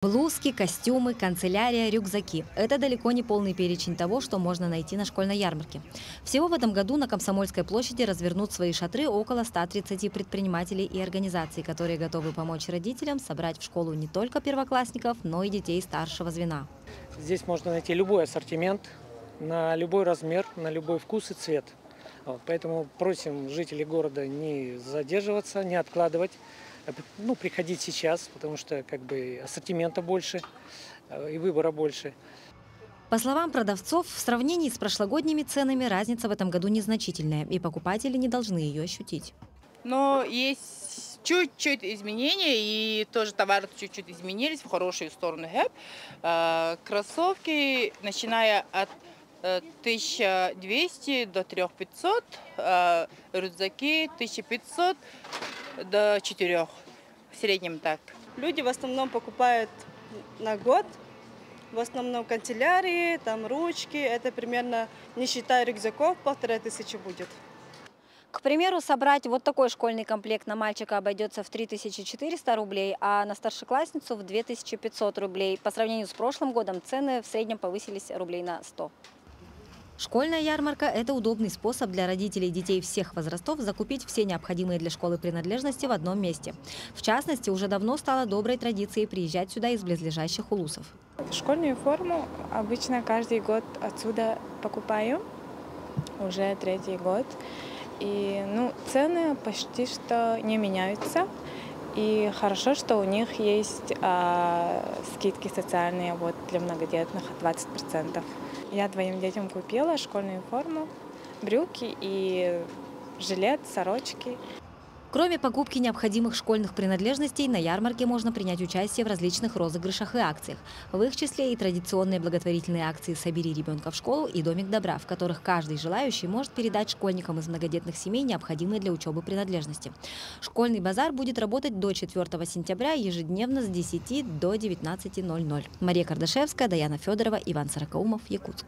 Блузки, костюмы, канцелярия, рюкзаки – это далеко не полный перечень того, что можно найти на школьной ярмарке. Всего в этом году на Комсомольской площади развернут свои шатры около 130 предпринимателей и организаций, которые готовы помочь родителям собрать в школу не только первоклассников, но и детей старшего звена. Здесь можно найти любой ассортимент, на любой размер, на любой вкус и цвет. Поэтому просим жителей города не задерживаться, не откладывать. Приходить сейчас, потому что ассортимента больше и выбора больше. По словам продавцов, в сравнении с прошлогодними ценами разница в этом году незначительная, и покупатели не должны ее ощутить. Но есть чуть-чуть изменения, и тоже товары чуть-чуть изменились в хорошую сторону. Кроссовки, начиная от 1200 до 3500, рюкзаки 1500 до 4, в среднем так. Люди в основном покупают на год, в основном канцелярии, там ручки, это примерно, не считая рюкзаков, 1500 будет. К примеру, собрать вот такой школьный комплект на мальчика обойдется в 3400 рублей, а на старшеклассницу в 2500 рублей. По сравнению с прошлым годом цены в среднем повысились рублей на 100. Школьная ярмарка – это удобный способ для родителей детей всех возрастов закупить все необходимые для школы принадлежности в одном месте. В частности, уже давно стало доброй традицией приезжать сюда из близлежащих улусов. Школьную форму обычно каждый год отсюда покупаю, уже 3-й год. И цены почти что не меняются. И хорошо, что у них есть скидки социальные для многодетных 20%. Я 2 детям купила школьную форму, брюки и жилет, сорочки. Кроме покупки необходимых школьных принадлежностей, на ярмарке можно принять участие в различных розыгрышах и акциях. В их числе и традиционные благотворительные акции «Собери ребенка в школу» и «Домик добра», в которых каждый желающий может передать школьникам из многодетных семей необходимые для учебы принадлежности. Школьный базар будет работать до 4 сентября ежедневно с 10 до 19:00. Мария Кардашевская, Даяна Федорова, Иван Сорокаумов, Якутск.